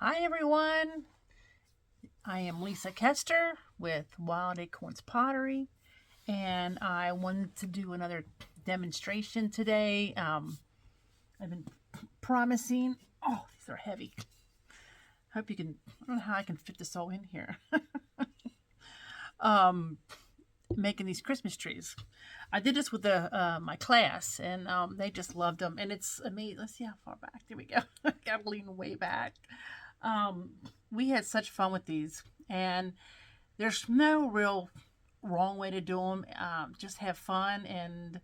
Hi everyone, I am Lisa Kester with Wild Acorns Pottery, and I wanted to do another demonstration today. I've been promising, oh, these are heavy. Hope you can, I don't know how I can fit this all in here. Making these Christmas trees. I did this with my class, and they just loved them, and it's amazing. Let's see how far back. There we go. I gotta lean way back. Um, we had such fun with these, and there's no real wrong way to do them. Just have fun and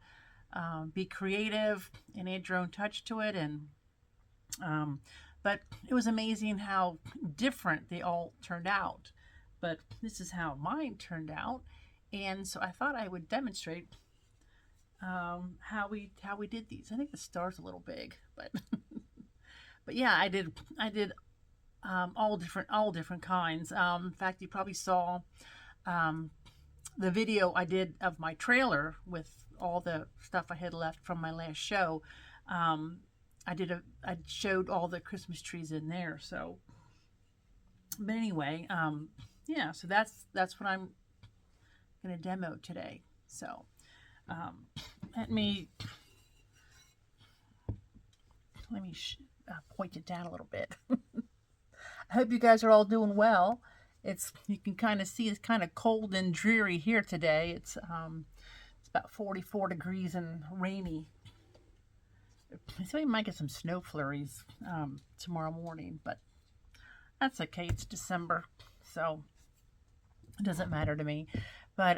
be creative and add your own touch to it. And but it was amazing how different they all turned out. But this is how mine turned out, and so I thought I would demonstrate how we did these. I think the star's a little big, but but yeah, I did all different kinds. In fact, you probably saw um, the video I did of my trailer with all the stuff I had left from my last show. Um, I showed all the Christmas trees in there. So, but anyway, yeah. So that's what I'm gonna demo today. So um, let me let me point it down a little bit. I hope you guys are all doing well. You can kind of see it's kind of cold and dreary here today. It's about 44 degrees and rainy. So we might get some snow flurries tomorrow morning, but that's okay. It's December, so it doesn't matter to me. But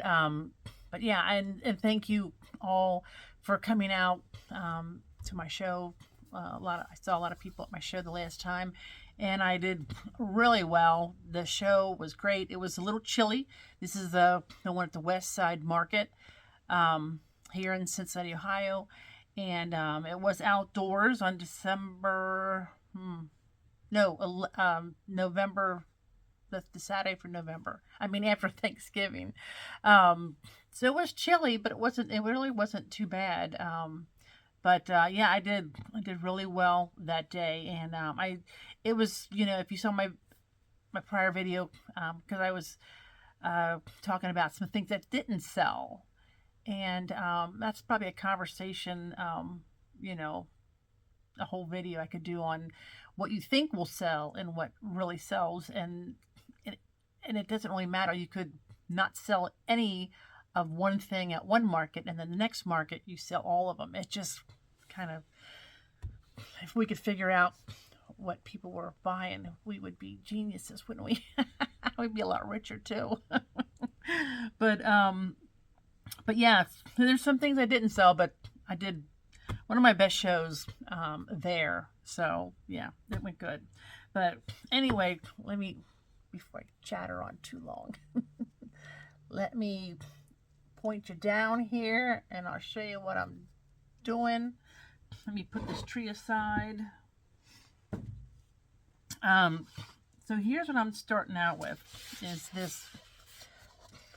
but yeah, and thank you all for coming out to my show. I saw a lot of people at my show the last time, and I did really well. The show was great. It was a little chilly. This is the one at the West Side Market here in Cincinnati, Ohio, and it was outdoors on December. No, November. The Saturday for November. I mean, after Thanksgiving. So it was chilly, but it wasn't. It really wasn't too bad. But yeah, I did really well that day, and it was, if you saw my prior video, because I was talking about some things that didn't sell, and that's probably a conversation, you know, a whole video I could do on what you think will sell and what really sells, and it doesn't really matter. You could not sell any of one thing at one market, and then the next market you sell all of them. It just kind of, if we could figure out what people were buying, we would be geniuses, wouldn't we? We'd be a lot richer too. but but yeah, there's some things I didn't sell, but I did one of my best shows there. So yeah, it went good. But anyway, before I chatter on too long, let me point you down here, and I'll show you what I'm doing. Let me put this tree aside. So here's what I'm starting out with, is this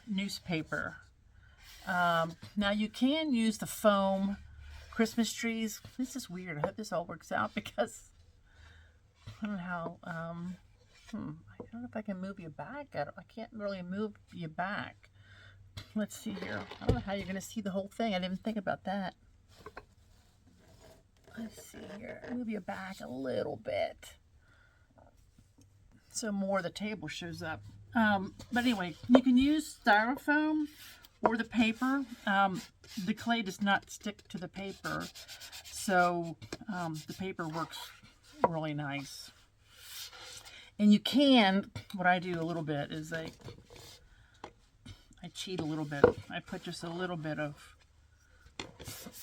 newspaper. Now you can use the foam Christmas trees. This is weird. I hope this all works out, because I don't know how. I don't know if I can move you back. I can't really move you back. Let's see here. I don't know how you're going to see the whole thing. I didn't even think about that. Let's see here. Move you back a little bit, so more of the table shows up. But anyway, you can use styrofoam or the paper. The clay does not stick to the paper, so the paper works really nice. And you can, what I do a little bit is I cheat a little bit. I put just a little bit of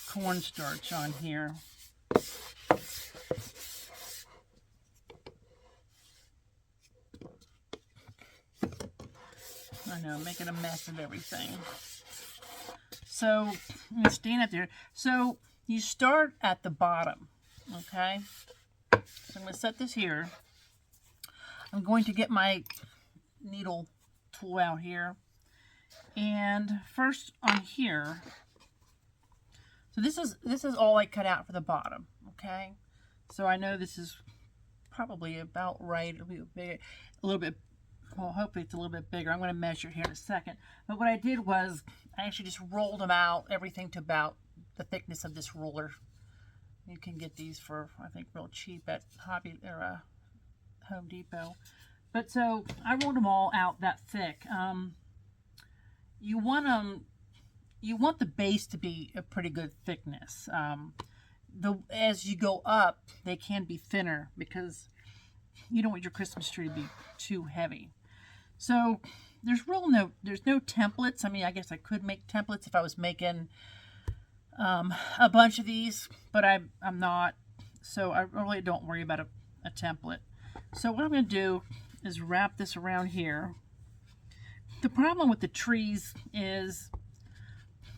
cornstarch on here. I know, making a mess of everything. So I'm going to stand up there. So you start at the bottom, okay? So I'm going to set this here. I'm going to get my needle tool out here. And first on here, so this is all I cut out for the bottom, okay? So I know this is probably about right. It'll be big, a little bit, well, hopefully it's a little bit bigger. I'm going to measure here in a second. But what I did was I actually just rolled them out, everything to about the thickness of this ruler. You can get these for, I think, real cheap at Hobby or Home Depot. But so I rolled them all out that thick. You want the base to be a pretty good thickness. As you go up, they can be thinner because you don't want your Christmas tree to be too heavy. So there's no templates. I mean, I guess I could make templates if I was making a bunch of these, but I'm not. So I really don't worry about a template. So what I'm going to do is wrap this around here. The problem with the trees is,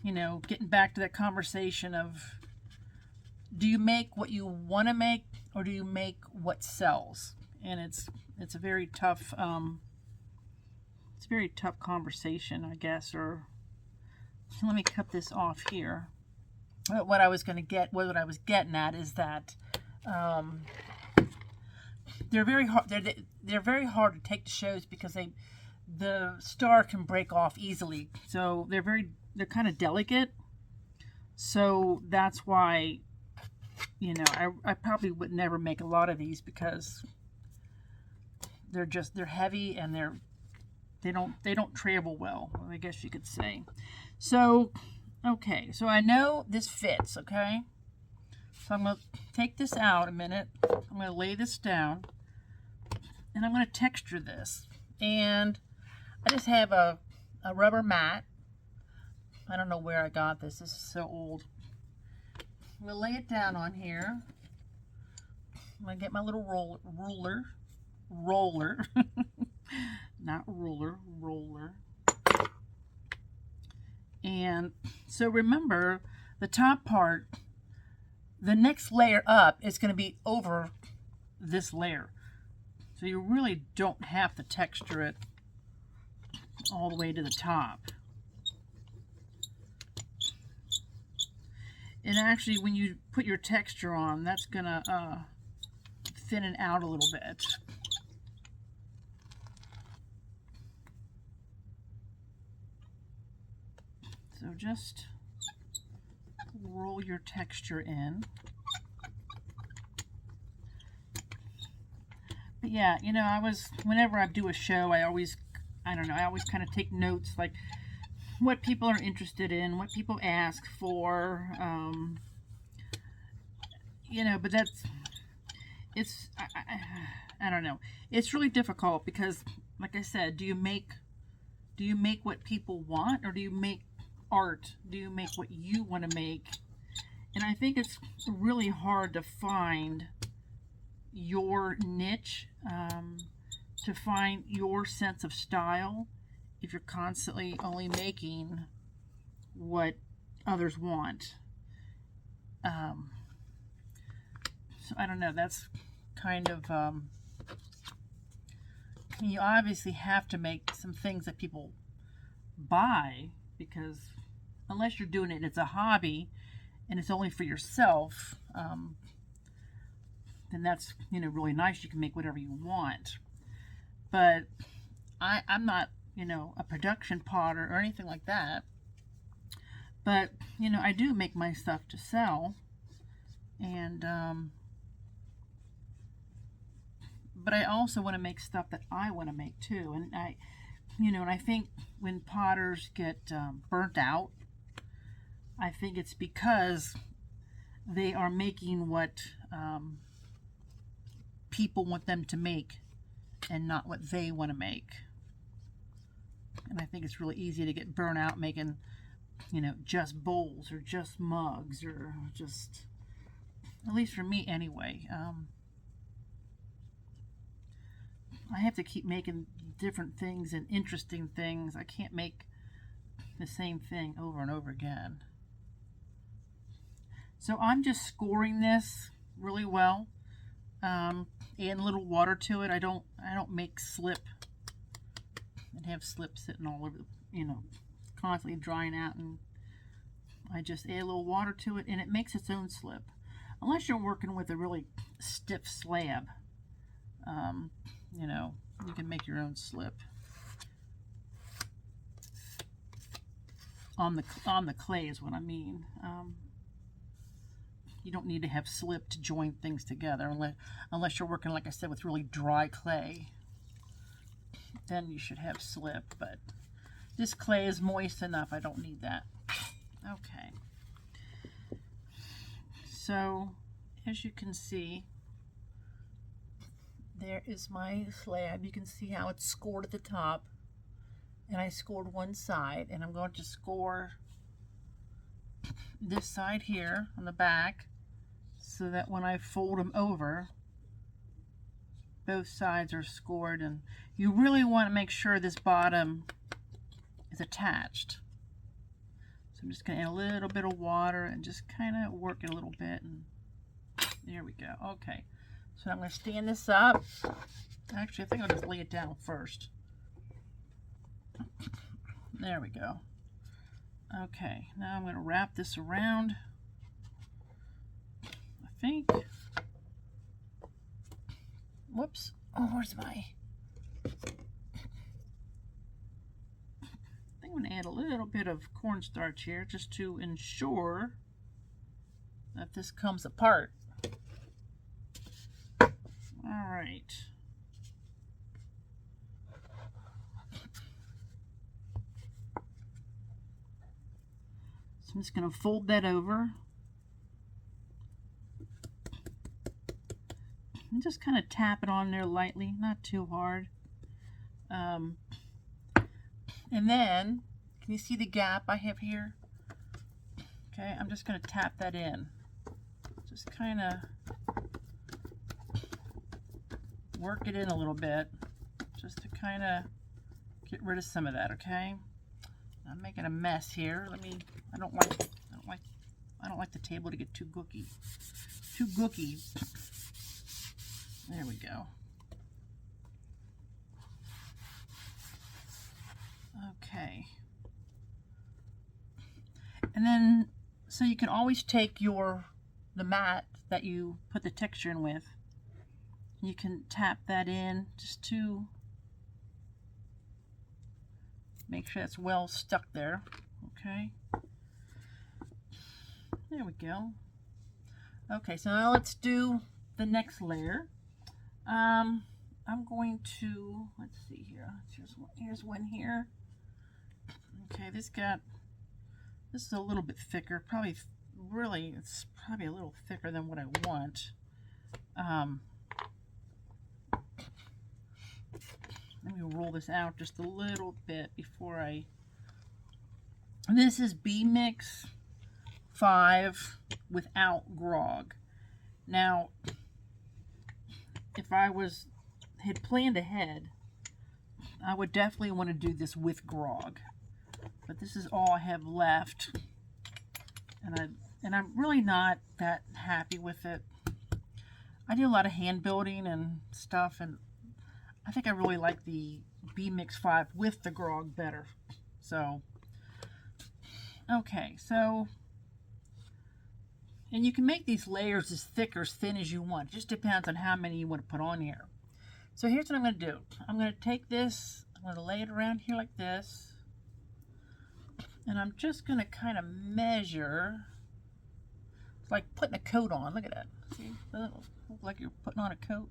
you know, getting back to that conversation of, do you make what you want to make or do you make what sells? And it's a very tough conversation, I guess. Or so let me cut this off here. What I was getting at is that they're very hard. They're very hard to take to shows because the star can break off easily. So they're kind of delicate. So that's why, you know, I probably would never make a lot of these because they're heavy and they don't travel well, I guess you could say. So okay, so I know this fits, okay? So I'm going to take this out a minute. I'm going to lay this down and I'm going to texture this. And I just have a rubber mat. I don't know where I got this. This is so old. I'm going to lay it down on here. I'm going to get my little roller. Not ruler, roller. And so remember, the top part, the next layer up is going to be over this layer. So you really don't have to texture it all the way to the top. And actually, when you put your texture on, that's going to thin it out a little bit. So just roll your texture in. But yeah, you know, whenever I do a show, I always kind of take notes, like what people are interested in, what people ask for, you know, but I don't know. It's really difficult because, like I said, do you make what people want, or do you make art? Do you make what you want to make? And I think it's really hard to find your niche, to find your sense of style if you're constantly only making what others want. So I don't know, that's kind of you obviously have to make some things that people buy, because unless you're doing it and it's a hobby and it's only for yourself, then that's, you know, really nice. You can make whatever you want. But I'm not, you know, a production potter or anything like that. But, you know, I do make my stuff to sell. And but I also want to make stuff that I want to make too. And I think when potters get burnt out, I think it's because they are making what people want them to make and not what they want to make. And I think it's really easy to get burnt out making, you know, just bowls or just mugs, or just, at least for me anyway. I have to keep making different things and interesting things. I can't make the same thing over and over again. So I'm just scoring this really well, and a little water to it. I don't make slip and have slip sitting all over, you know, constantly drying out, and I just add a little water to it and it makes its own slip. Unless you're working with a really stiff slab, You know, you can make your own slip on the clay is what I mean. You don't need to have slip to join things together unless you're working, like I said, with really dry clay. Then you should have slip, but this clay is moist enough. I don't need that. Okay. So, as you can see, there is my slab. You can see how it's scored at the top. And I scored one side, and I'm going to score this side here on the back so that when I fold them over, both sides are scored. And you really want to make sure this bottom is attached. So I'm just going to add a little bit of water and just kind of work it a little bit, and there we go. Okay, so I'm going to stand this up. Actually, I think I'll just lay it down first. There we go. Okay, now I'm going to wrap this around, I think. Whoops. Oh, where's my... I think I'm going to add a little bit of cornstarch here just to ensure that this comes apart. All right. So I'm just going to fold that over and just kind of tap it on there lightly, not too hard. And then, can you see the gap I have here? Okay, I'm just going to tap that in. Just kind of work it in a little bit, just to kind of get rid of some of that. Okay, I'm making a mess here. I don't like the table to get too gooky. There we go. Okay. And then, so you can always take the mat that you put the texture in with, you can tap that in just to make sure it's well stuck there. Okay. There we go. Okay, so now let's do the next layer. I'm going to, let's see here. Here's one here. Okay, this is a little bit thicker. It's probably a little thicker than what I want. Let me roll this out just a little bit before this is B-Mix5 without Grog. Now, if I had planned ahead, I would definitely want to do this with Grog. But this is all I have left, and I'm really not that happy with it. I do a lot of hand building and stuff, and I think I really like the B-Mix5 with the Grog better. So, okay, so, and you can make these layers as thick or as thin as you want. It just depends on how many you want to put on here. So here's what I'm going to do. I'm going to take this, I'm going to lay it around here like this. And I'm just going to kind of measure. It's like putting a coat on. Look at that. See? Doesn't it look like you're putting on a coat?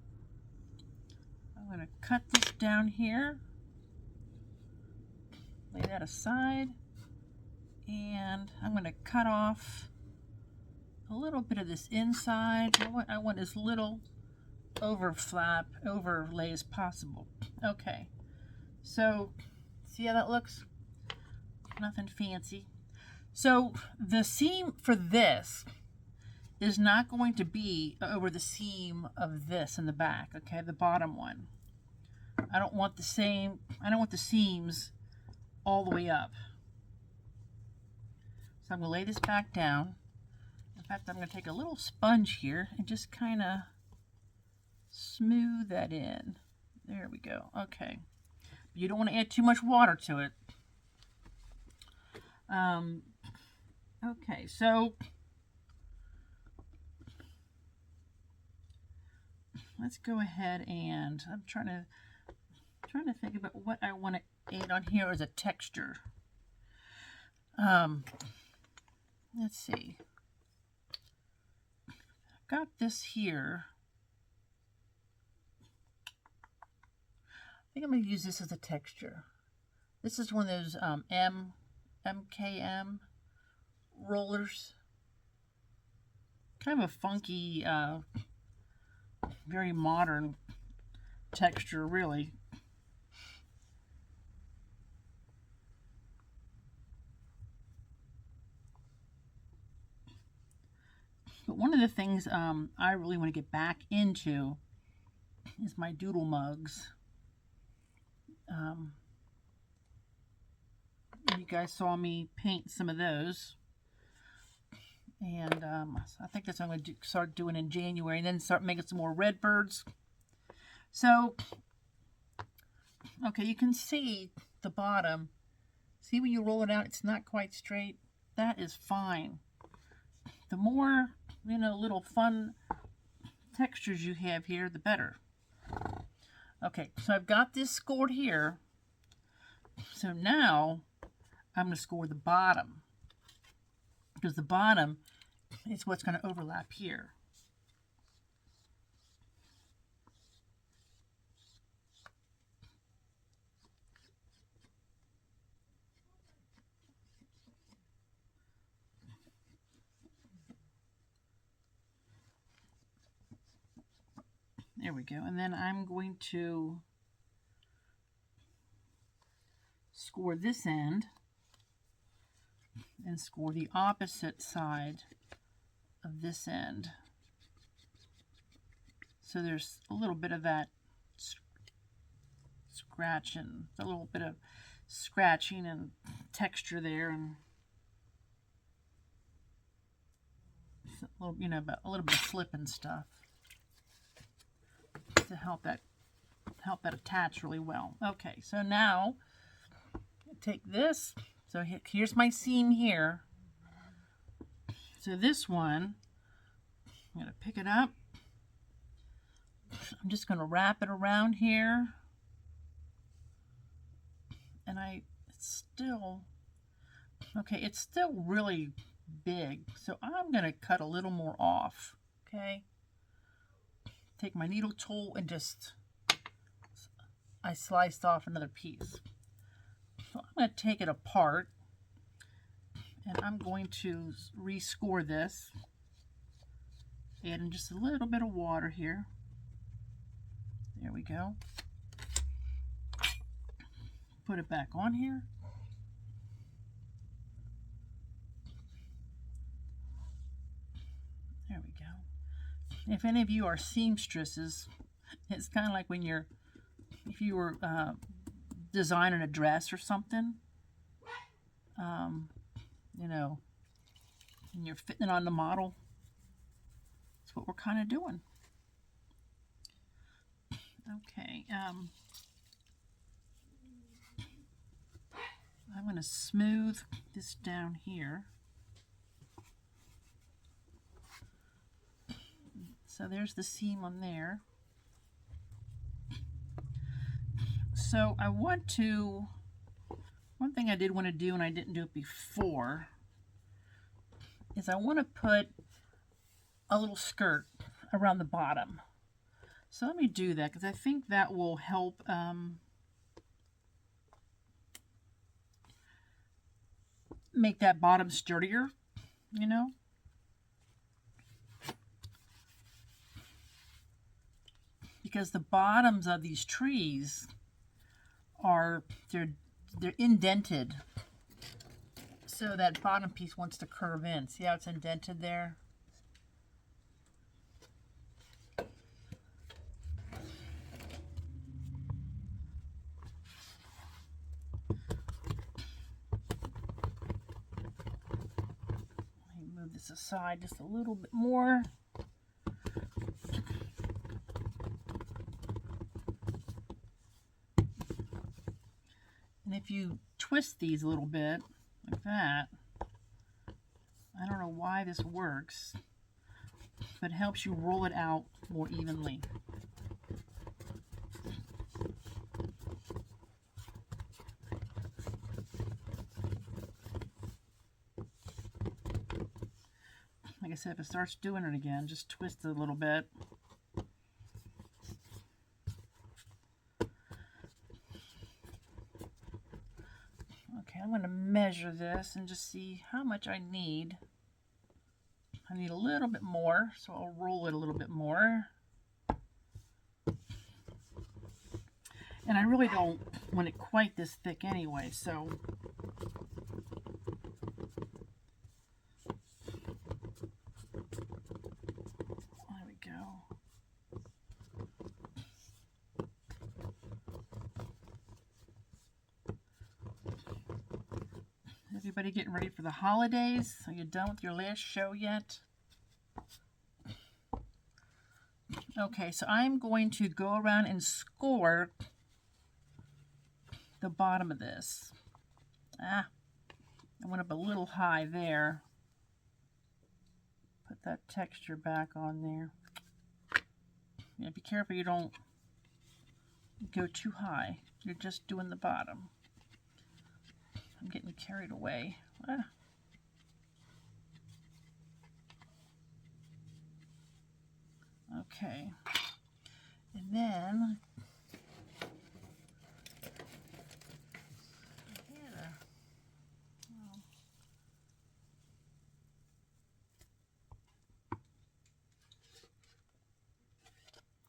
I'm going to cut this down here. Lay that aside. And I'm going to cut off a little bit of this inside. I want as little overlay as possible. Okay. So, see how that looks? Nothing fancy. So the seam for this is not going to be over the seam of this in the back, okay, the bottom one. I don't want the seams all the way up. So I'm going to lay this back down. In fact, I'm going to take a little sponge here and just kind of smooth that in. There we go. Okay. You don't want to add too much water to it. Okay, so let's go ahead and I'm trying to think about what I want to add on here as a texture. Let's see. I've got this here. I think I'm going to use this as a texture. This is one of those MKM rollers. Kind of a funky, very modern texture, really. But one of the things I really want to get back into is my doodle mugs. You guys saw me paint some of those. And I think that's what I'm going to start doing in January, and then start making some more red birds. So, okay, you can see the bottom. See when you roll it out, it's not quite straight. That is fine. The more, little fun textures you have here, the better. Okay, so I've got this scored here. So now I'm going to score the bottom, because the bottom is what's going to overlap here. There we go. And then I'm going to score this end and score the opposite side of this end. So there's a little bit of that scratching, a little bit of scratching and texture there, and a little, a little bit of slip and stuff to help that attach really well. Okay, so now take this. So here's my seam here. So this one, I'm going to pick it up. I'm just going to wrap it around here. And it's still really big. So I'm going to cut a little more off. Okay. Take my needle tool and I sliced off another piece. So I'm going to take it apart, and I'm going to rescore this. Adding just a little bit of water here. There we go. Put it back on here. There we go. If any of you are seamstresses, it's kind of like if you were designing a dress or something, and you're fitting it on the model. That's what we're kind of doing. Okay, I'm going to smooth this down here. So there's the seam on there. So one thing I did want to do, and I didn't do it before, is I want to put a little skirt around the bottom. So let me do that, because I think that will help make that bottom sturdier, Because the bottoms of these trees they're indented. So that bottom piece wants to curve in. See how it's indented there? Let me move this aside just a little bit more. And if you twist these a little bit, like that, I don't know why this works, but it helps you roll it out more evenly. said, if it starts doing it again, just twist it a little bit. Okay, I'm going to measure this and just see how much I need. I need a little bit more, so I'll roll it a little bit more. And I really don't want it quite this thick anyway, so there we go. Everybody getting ready for the holidays? Are you done with your last show yet? Okay, so I'm going to go around and score the bottom of this. I went up a little high there. Put that texture back on there. Yeah, be careful you don't go too high. You're just doing the bottom. I'm getting carried away. Okay. And then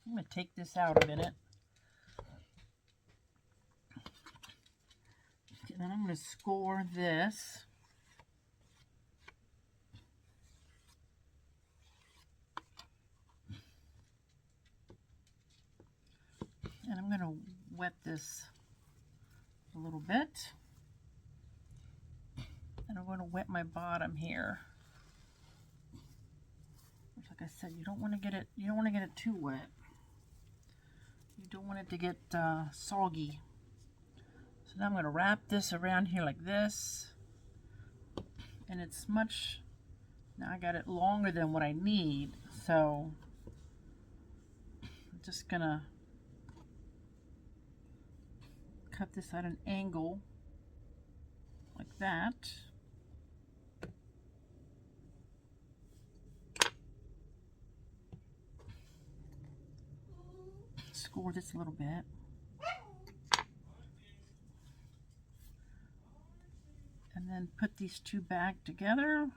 I'm going to take this out a minute. And then I'm going to score this. And I'm going to wet this a little bit. And I'm going to wet my bottom here. Which, like I said, you don't want to get it too wet. You don't want it to get soggy. So now I'm going to wrap this around here like this. And it's much, now I got it longer than what I need. So I'm just going to cut this at an angle like that. Score this a little bit. And then put these two back together.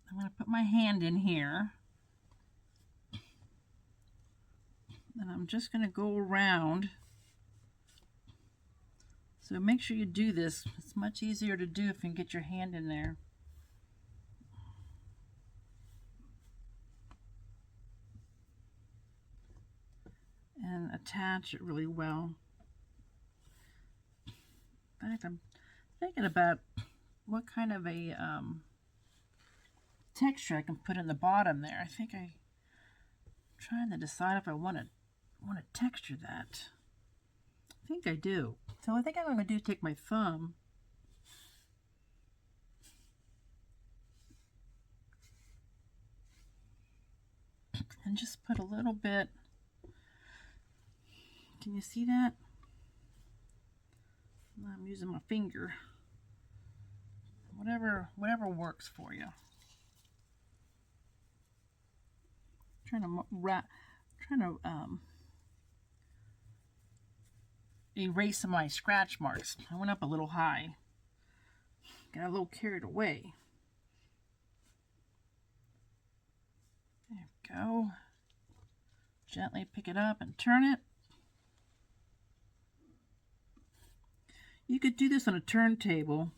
I'm going to put my hand in here. And I'm just going to go around. So make sure you do this. It's much easier to do if you can get your hand in there. And attach it really well. In fact, I'm thinking about what kind of a texture I can put in the bottom there. I think I'm trying to decide if I want to texture that. I think I do. So I think I'm going to do is take my thumb and just put a little bit. Can you see that? I'm using my finger. Whatever works for you. Trying to erase some of my scratch marks. I went up a little high. Got a little carried away. There we go. Gently pick it up and turn it. You could do this on a turntable.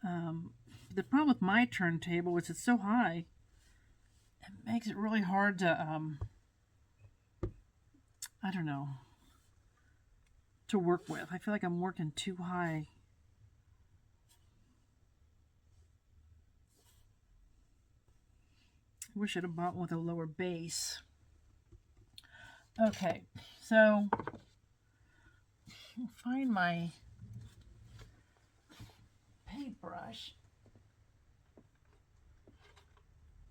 The problem with my turntable is it's so high. It makes it really hard to, I don't know, to work with. I feel like I'm working too high. I wish I'd have bought one with a lower base. Okay, so I'll find my paintbrush.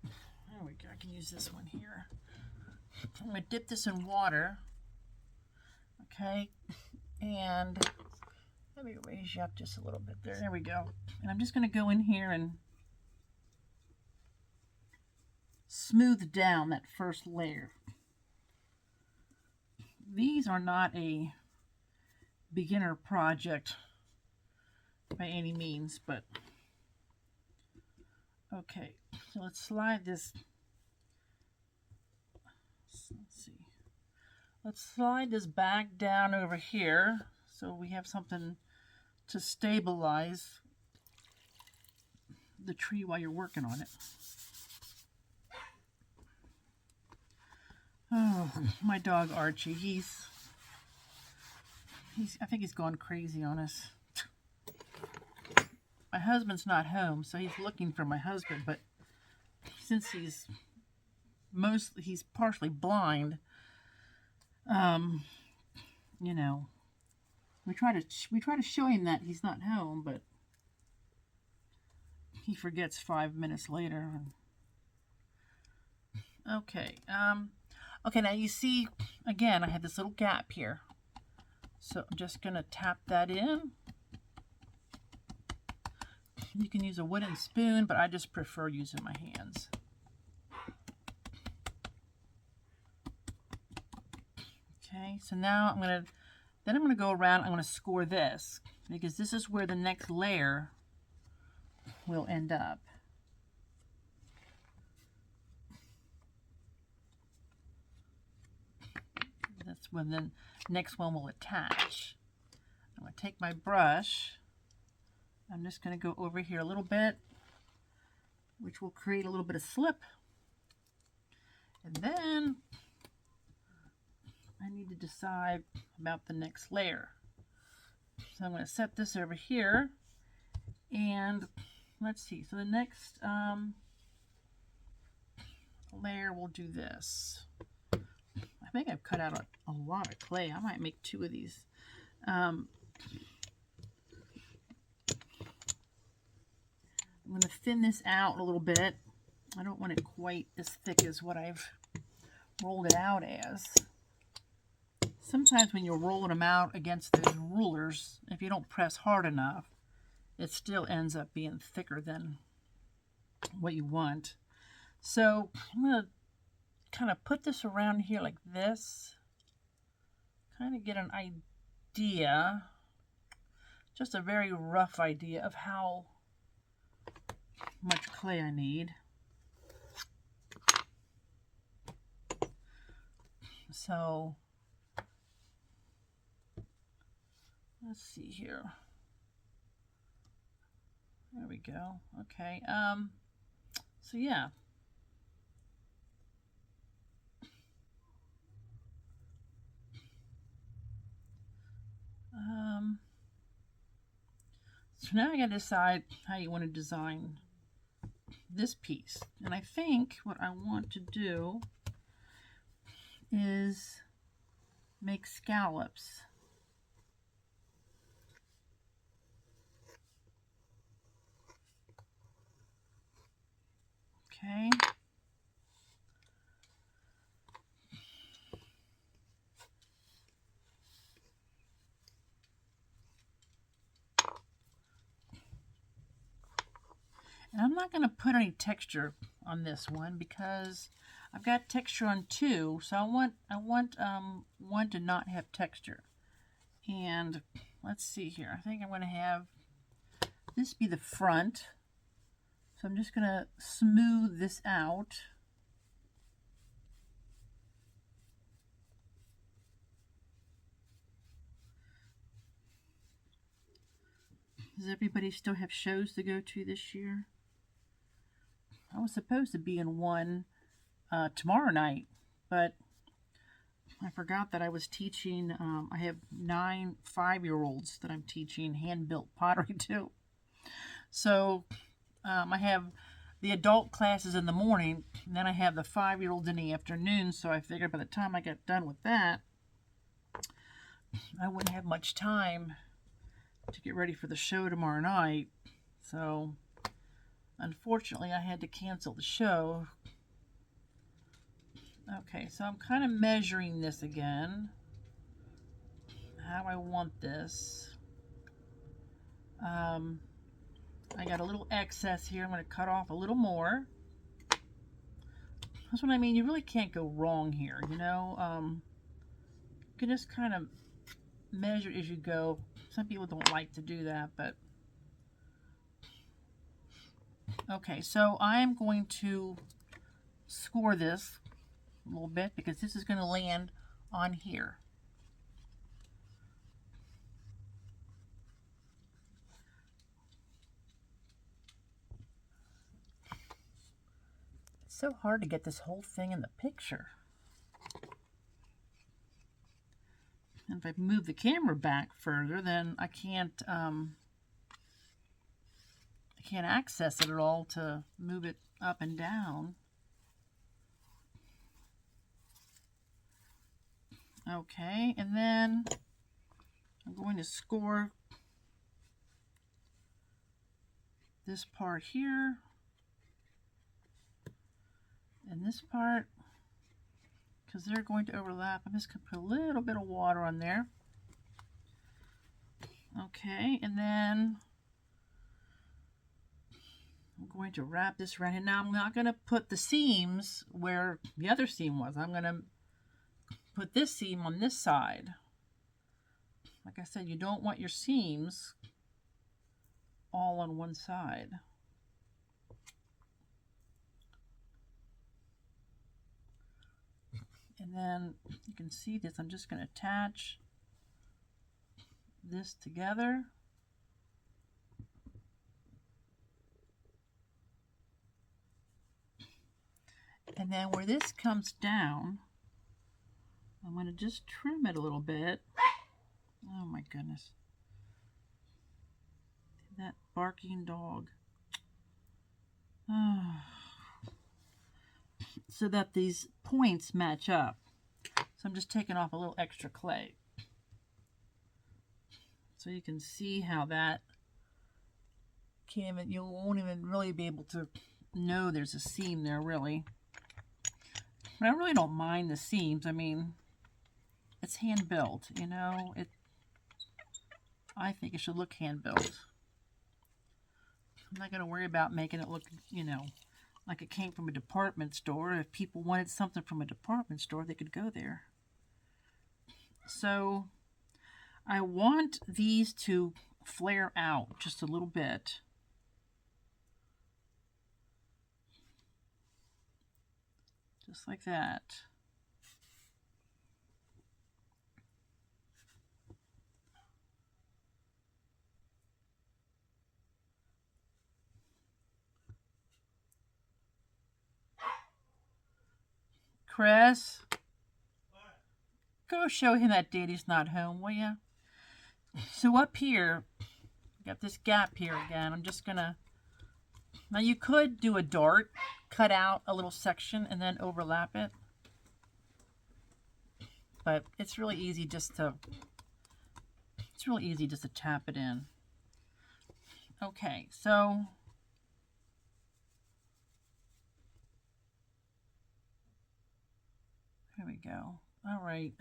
There we go. I can use this one here. I'm going to dip this in water. Okay, and let me raise you up just a little bit there. There we go. And I'm just going to go in here and smooth down that first layer. These are not a beginner project by any means, but okay. So let's slide this. Let's see. Let's slide this back down over here so we have something to stabilize the tree while you're working on it. Oh, my dog Archie, he's I think he's gone crazy on us. My husband's not home, so he's looking for my husband, but since he's partially blind, you know, we try to show him that he's not home, but he forgets 5 minutes later. Okay, okay, now you see, again, I have this little gap here. So I'm just going to tap that in. You can use a wooden spoon, but I just prefer using my hands. Okay, so now I'm going to go around, I'm going to score this, because this is where the next layer will end up. That's when the next one will attach. I'm going to take my brush. I'm just going to go over here a little bit, which will create a little bit of slip. And then I need to decide about the next layer. So I'm going to set this over here. And let's see. So the next layer will do this. I think I've cut out a lot of clay. I might make 2 of these. I'm going to thin this out a little bit. I don't want it quite as thick as what I've rolled it out as. Sometimes when you're rolling them out against the rulers, if you don't press hard enough, it still ends up being thicker than what you want. So I'm going to kind of put this around here like this. Kind of get an idea, just a very rough idea of how much clay I need. So let's see here. There we go. Okay. So yeah. So now I got to decide how you want to design this piece. And I think what I want to do is make scallops. Okay. And I'm not going to put any texture on this one because I've got texture on 2, so I want one to not have texture. And let's see here. I think I'm going to have this be the front. So I'm just going to smooth this out. Does everybody still have shows to go to this year? I was supposed to be in one tomorrow night, but I forgot that I was teaching. I have 9 5-year-olds that I'm teaching hand-built pottery to. So I have the adult classes in the morning, and then I have the 5-year-olds in the afternoon. So I figured by the time I got done with that, I wouldn't have much time to get ready for the show tomorrow night. So unfortunately I had to cancel the show, Okay, so I'm kind of measuring this again, how I want this. I got a little excess here. I'm going to cut off a little more. That's what I mean. You really can't go wrong here, you know. You can just kind of measure as you go. Some people don't like to do that, but okay. So I am going to score this a little bit because this is going to land on here. It's so hard to get this whole thing in the picture. And if I move the camera back further, then I can't access it at all to move it up and down. Okay, and then I'm going to score this part here and this part because they're going to overlap. I'm just going to put a little bit of water on there. Okay, and then I'm going to wrap this around. And now I'm not going to put the seams where the other seam was. I'm going to put this seam on this side. Like I said, you don't want your seams all on one side. And then you can see this. I'm just going to attach this together. And then where this comes down, I'm going to just trim it a little bit. Oh my goodness. That barking dog. Oh. So that these points match up. So I'm just taking off a little extra clay. So you can see how that you won't even really be able to know there's a seam there really. But I really don't mind the seams. I mean, it's hand built, you know. I think it should look hand built. I'm not going to worry about making it look, you know, like it came from a department store. If people wanted something from a department store, they could go there. So I want these to flare out just a little bit. Just like that. Chris, go show him that Daddy's not home, will ya? So up here, got this gap here again. I'm just gonna, now you could do a dart, cut out a little section and then overlap it. But it's really easy just to tap it in. Okay, so here we go. All right,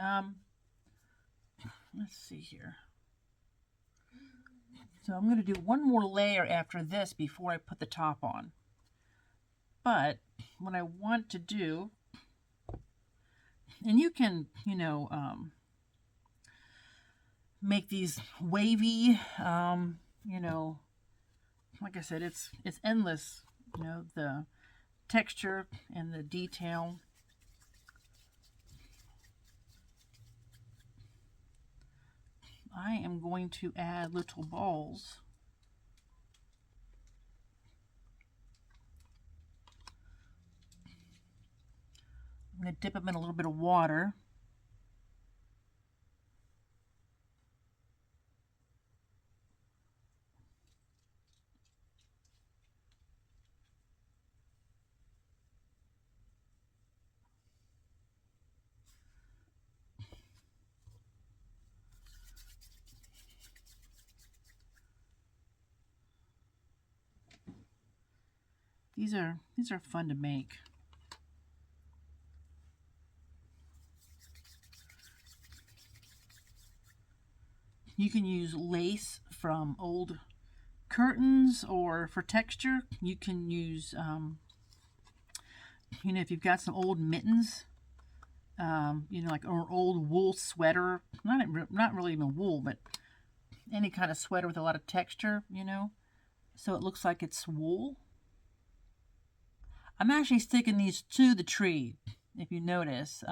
let's see here. So I'm going to do one more layer after this before I put the top on. But what I want to do, and you can, you know, make these wavy, you know, like I said, it's endless, you know, the texture and the detail. I am going to add little balls. I'm going to dip them in a little bit of water. These are fun to make. You can use lace from old curtains, or for texture, you can use, you know, if you've got some old mittens, you know, like an old wool sweater, not really even wool, but any kind of sweater with a lot of texture, you know, so it looks like it's wool. I'm actually sticking these to the tree, if you notice,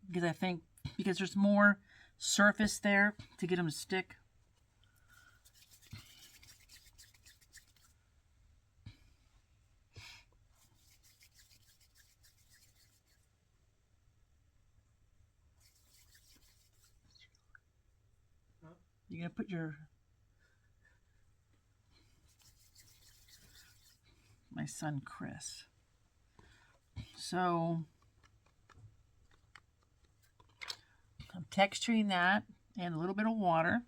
because I think there's more surface there to get them to stick. You're gonna put your, my son Chris. So I'm texturing that and a little bit of water.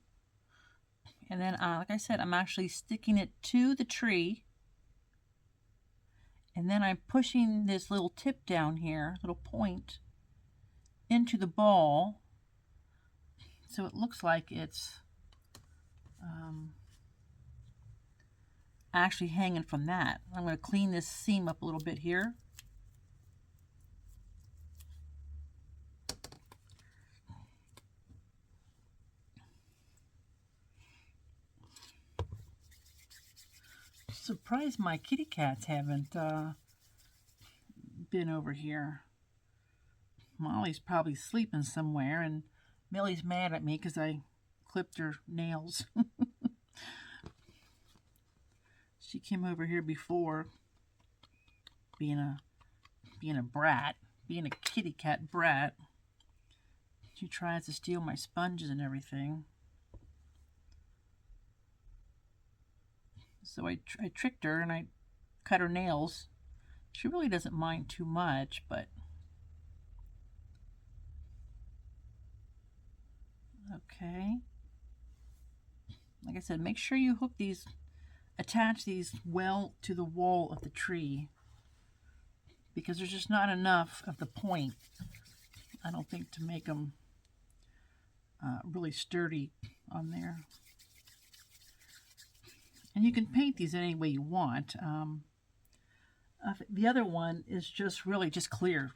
And then, like I said, I'm actually sticking it to the tree. And then I'm pushing this little tip down here, little point, into the ball. So it looks like it's actually hanging from that. I'm going to clean this seam up a little bit here. Surprised my kitty cats haven't been over here. Molly's probably sleeping somewhere, and Millie's mad at me because I clipped her nails. She came over here before, being a brat, being a kitty cat brat. She tries to steal my sponges and everything. So I tricked her and I cut her nails. She really doesn't mind too much, but okay. Like I said, make sure you hook these, attach these well to the wall of the tree, because there's just not enough of the point, I don't think, to make them really sturdy on there. And you can paint these any way you want. The other one is just really just clear.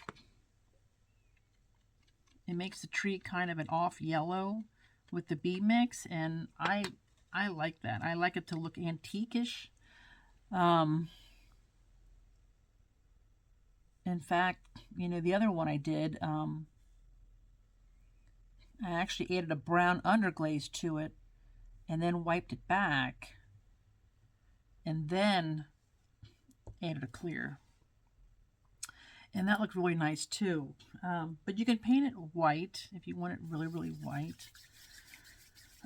It makes the tree kind of an off yellow with the B-Mix, and I like that. I like it to look antique-ish. In fact, you know, the other one I did, I actually added a brown underglaze to it and then wiped it back and then added a clear. And that looked really nice too. But you can paint it white if you want it really, really white.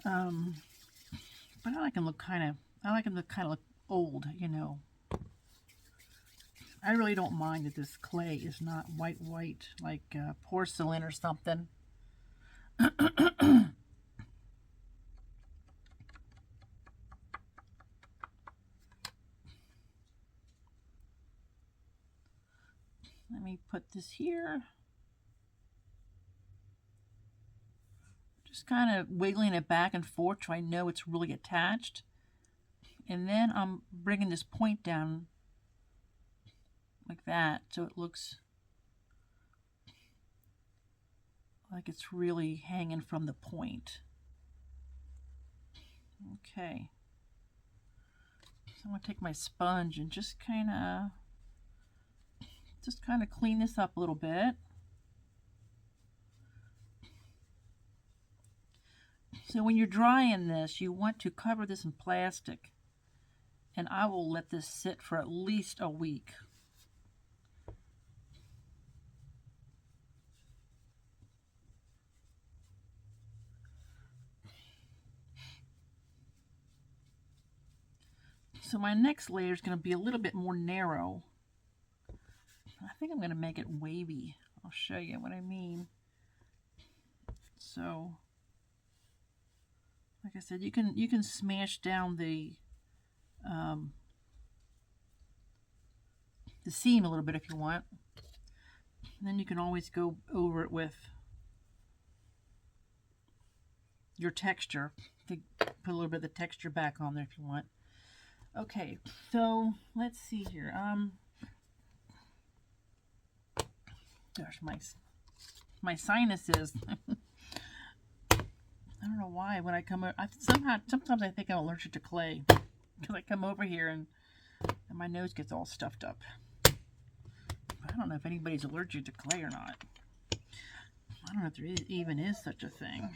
But I like them to kind of look old, you know. I really don't mind that this clay is not white like porcelain or something. Let me put this here. Just kind of wiggling it back and forth so I know it's really attached. And then I'm bringing this point down like that so it looks like it's really hanging from the point. Okay. So I'm going to take my sponge and just kind of clean this up a little bit. So when you're drying this, you want to cover this in plastic, and I will let this sit for at least a week. So my next layer is going to be a little bit more narrow. I think I'm going to make it wavy. I'll show you what I mean. So, like I said, you can smash down the seam a little bit if you want. And then you can always go over it with your texture, to put a little bit of the texture back on there if you want. Okay, so let's see here. Gosh, my sinuses. I don't know why when I come over, sometimes I think I'm allergic to clay because I come over here and my nose gets all stuffed up. I don't know if anybody's allergic to clay or not. I don't know if there even is such a thing.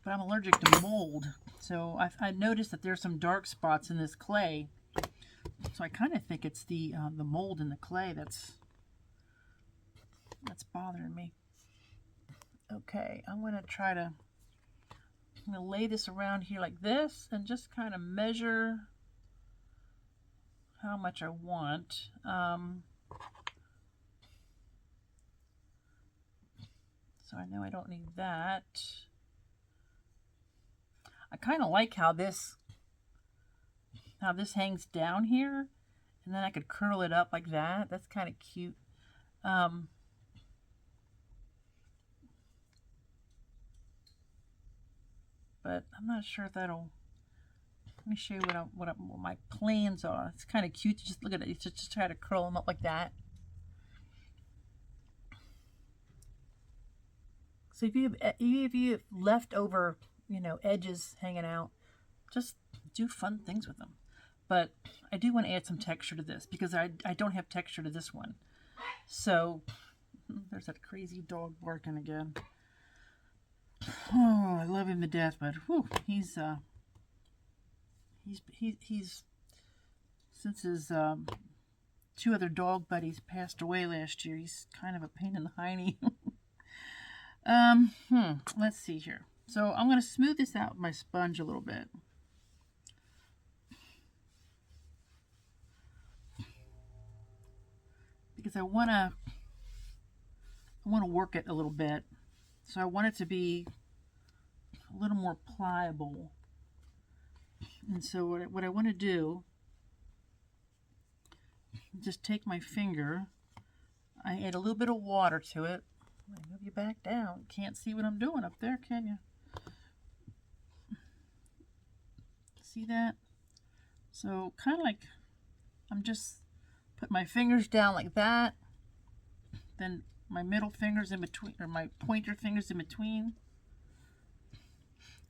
But I'm allergic to mold. So I noticed that there's some dark spots in this clay. So I kind of think it's the mold in the clay that's bothering me. Okay, I'm going to lay this around here like this and just kind of measure how much I want. So I know I don't need that. I kind of like how this hangs down here, and then I could curl it up like that. That's kind of cute. But I'm not sure if that'll. Let me show you what my plans are. It's kind of cute to just look at it. You just try to curl them up like that. So if you have leftover, edges hanging out, just do fun things with them. But I do want to add some texture to this because I don't have texture to this one. So there's that crazy dog barking again. Oh, I love him to death, but whew, he's since his two other dog buddies passed away last year, he's kind of a pain in the hiney. Let's see here. So I'm going to smooth this out with my sponge a little bit. Because I want to work it a little bit. So I want it to be a little more pliable. And so what I want to do, just take my finger, I add a little bit of water to it. I move you back down. Can't see what I'm doing up there, can you? See that? So kind of like I'm just put my fingers down like that. Then my middle fingers in between, or my pointer fingers in between.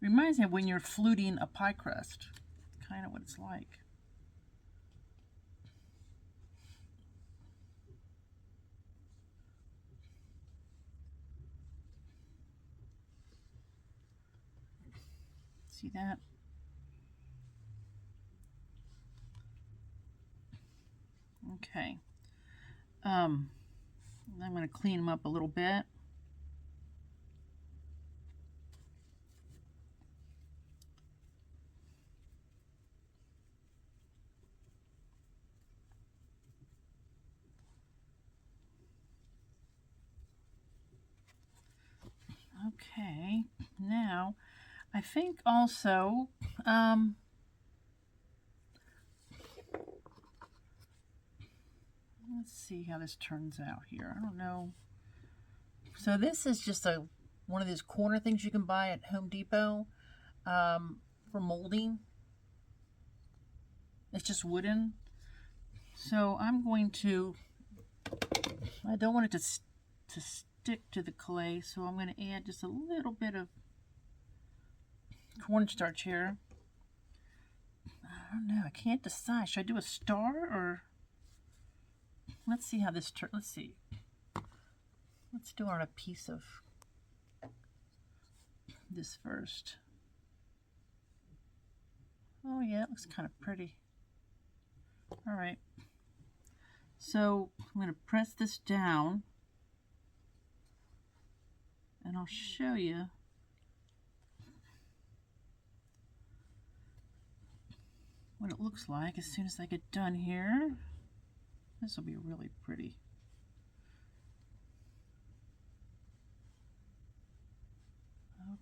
Reminds me of when you're fluting a pie crust. Kind of what it's like. See that? Okay. I'm going to clean them up a little bit. Okay, now I think also let's see how this turns out here. I don't know. So this is just one of these corner things you can buy at Home Depot for molding. It's just wooden. So I'm going to, I don't want it to stick to the clay, so I'm going to add just a little bit of cornstarch here. I don't know. I can't decide. Should I do a star or... Let's see how this turns. Let's see. Let's do it on a piece of this first. Oh yeah, it looks kind of pretty. All right. So I'm going to press this down and I'll show you what it looks like as soon as I get done here. This will be really pretty.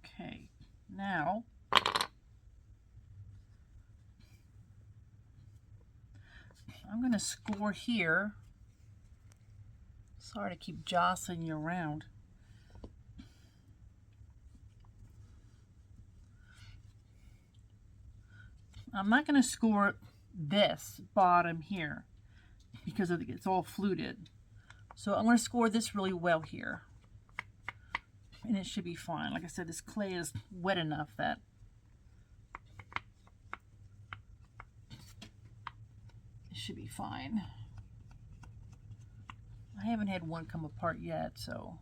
Okay, now I'm going to score here. Sorry to keep jostling you around. I'm not going to score this bottom here because it's all fluted. So I'm going to score this really well here. And it should be fine. Like I said, this clay is wet enough that it should be fine. I haven't had one come apart yet, so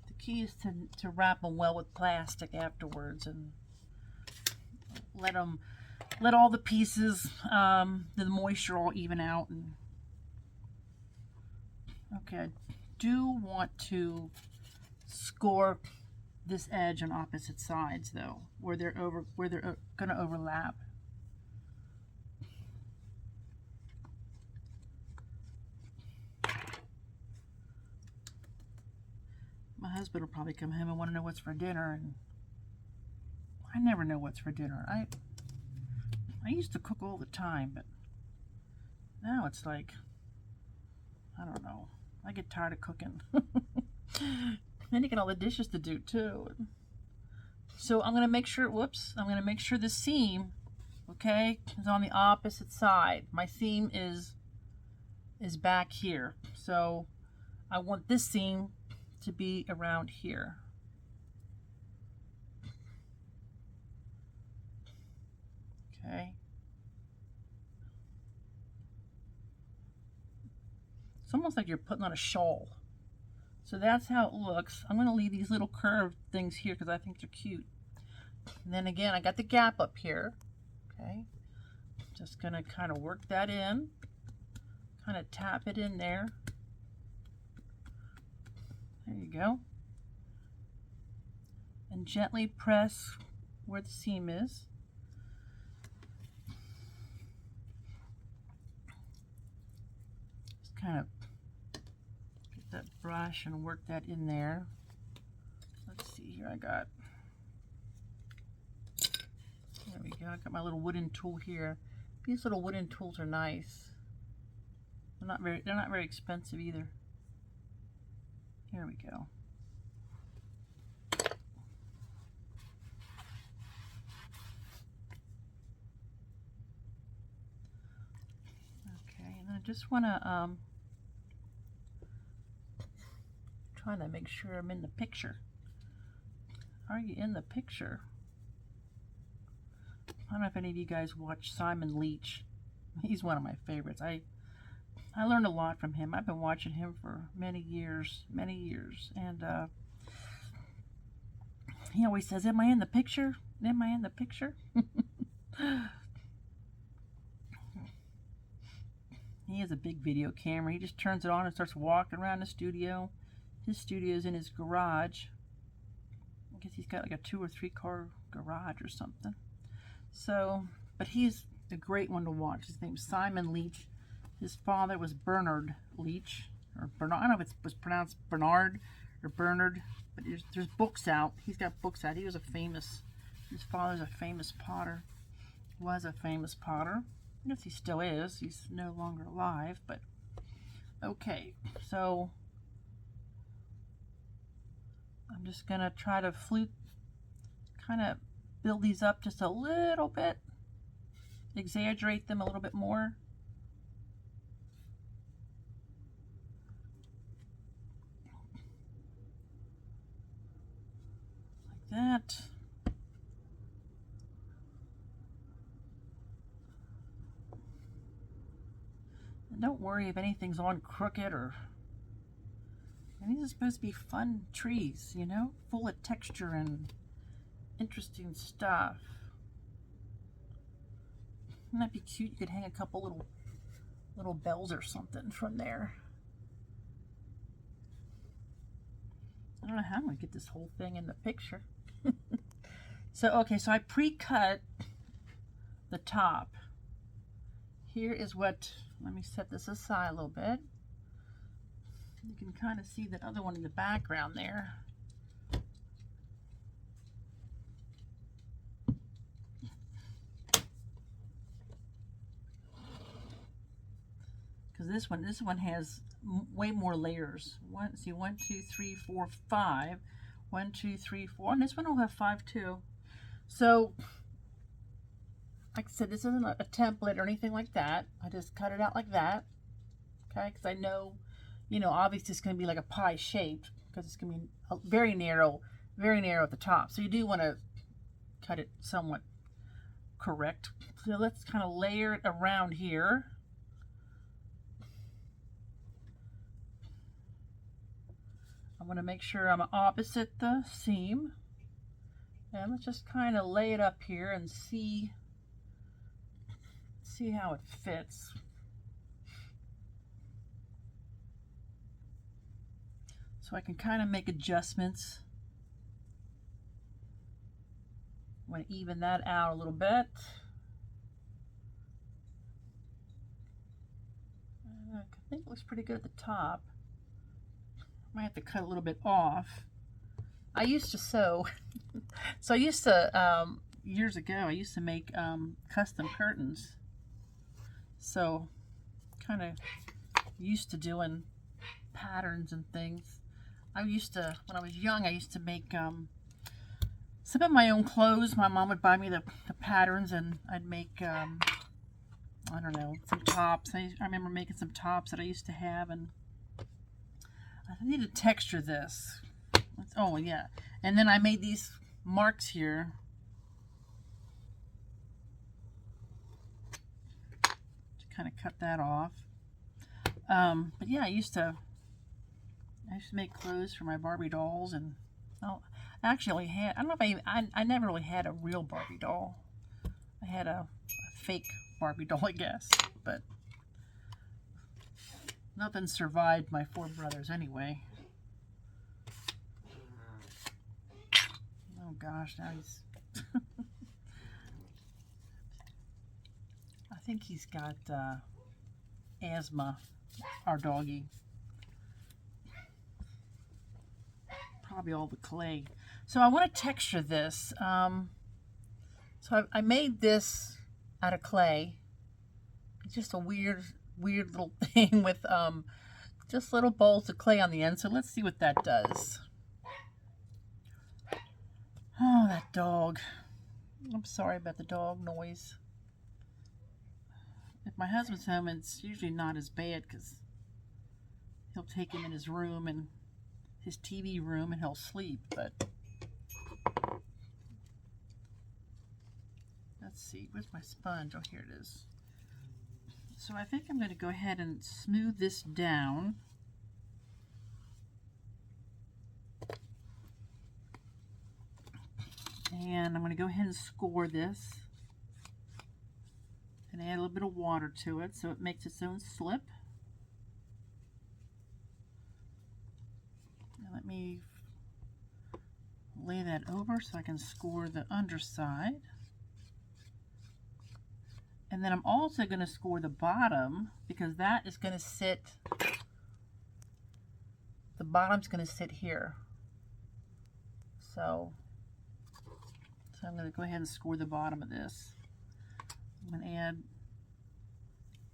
the key is to wrap them well with plastic afterwards and let all the pieces, the moisture all even out. And okay, I do want to score this edge on opposite sides though, where they're going to overlap. My husband will probably come home and want to know what's for dinner, and I never know what's for dinner. I used to cook all the time, but now it's like, I don't know. I get tired of cooking. Then you get all the dishes to do too. So I'm going to make sure, I'm going to make sure the seam, okay, is on the opposite side. My seam is back here. So I want this seam to be around here. Okay. It's almost like you're putting on a shawl. So that's how it looks. I'm going to leave these little curved things here because I think they're cute. And then again, I got the gap up here. Okay. Just going to kind of work that in. Kind of tap it in there. There you go. And gently press where the seam is. Just kind of get that brush and work that in there. Let's see here, there we go. I got my little wooden tool here. These little wooden tools are nice. They're not very expensive either. Here we go. Okay, and I just want to try to make sure I'm in the picture. Are you in the picture? I don't know if any of you guys watch Simon Leach. He's one of my favorites. I learned a lot from him. I've been watching him for many years, and he always says, "Am I in the picture? Am I in the picture?" He has a big video camera. He just turns it on and starts walking around the studio. His studio's in his garage. I guess he's got like a 2 or 3 car garage or something. So, but he's a great one to watch. His name's Simon Leach. His father was Bernard Leach, or Bernard. I don't know if it was pronounced Bernard or Bernard, but there's books out. He's got books out. His father's a famous potter. Was a famous potter. I guess he still is. He's no longer alive, but okay. So I'm just gonna try to kind of build these up just a little bit, exaggerate them a little bit more. Like that. And don't worry if anything's on crooked and these are supposed to be fun trees, you know, full of texture and interesting stuff. Wouldn't that be cute? You could hang a couple little bells or something from there. I don't know how I'm gonna get this whole thing in the picture. So okay, so I pre-cut the top. Here is what, let me set this aside a little bit. You can kind of see that other one in the background there. Because this one has way more layers. 1, 2, 3, 4, 5. 1, 2, 3, 4. And this one will have 5 too. So, like I said, this isn't a template or anything like that. I just cut it out like that. Okay, because I know, you know, obviously it's going to be like a pie shaped because it's going to be very narrow at the top. So you do want to cut it somewhat correct. So let's kind of layer it around here. I'm going to make sure I'm opposite the seam. And let's just kind of lay it up here and see how it fits. So I can kind of make adjustments. I'm going to even that out a little bit. I think it looks pretty good at the top. Might have to cut a little bit off. I used to sew. So I used to, years ago, I used to make custom curtains. So kind of used to doing patterns and things. I used to, when I was young, I used to make some of my own clothes. My mom would buy me the patterns, and I'd make, I don't know, some tops. I remember making some tops that I used to have, and I need to texture this. Oh, yeah. And then I made these marks here. To kind of cut that off. But yeah, I used to make clothes for my Barbie dolls, and I actually had, I don't know if I never really had a real Barbie doll. I had a fake Barbie doll, I guess, but nothing survived my 4 brothers anyway. Oh gosh, now he's I think he's got asthma, our doggy. Probably all the clay. So I want to texture this. So I made this out of clay. It's just a weird little thing with just little balls of clay on the end. So let's see what that does. Oh, that dog. I'm sorry about the dog noise. If my husband's home, it's usually not as bad because he'll take him in his room and his TV room and he'll sleep, but let's see, where's my sponge? Oh, here it is. So I think I'm going to go ahead and smooth this down. And I'm going to go ahead and score this and add a little bit of water to it so it makes its own slip. Now let me lay that over so I can score the underside. And then I'm also going to score the bottom because that is going to sit, the bottom's going to sit here. So I'm going to go ahead and score the bottom of this. I'm going to add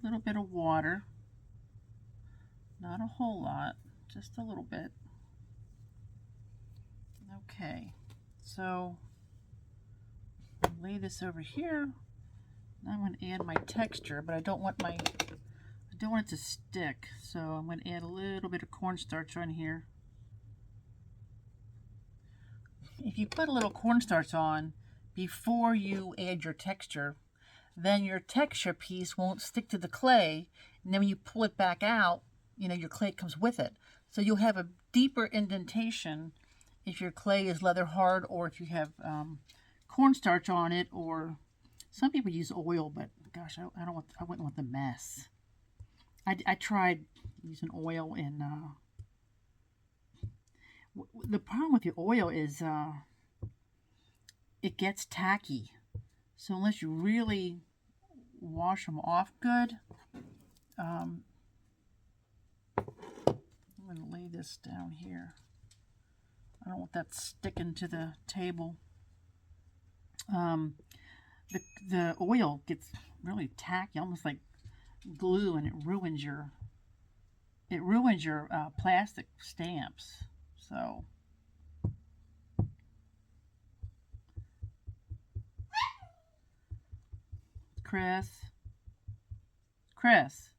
a little bit of water. Not a whole lot, just a little bit. Okay, so lay this over here. Now I'm going to add my texture, but I don't want it to stick, so I'm going to add a little bit of cornstarch on here. If you put a little cornstarch on before you add your texture, then your texture piece won't stick to the clay, and then when you pull it back out, you know, your clay comes with it. So you'll have a deeper indentation if your clay is leather hard, or if you have cornstarch on it, or some people use oil, but gosh, I wouldn't want the mess. I tried using oil, and the problem with the oil is it gets tacky. So unless you really wash them off good, I'm going to lay this down here. I don't want that sticking to the table. The oil gets really tacky, almost like glue, and it ruins your plastic stamps. So Chris. Chris.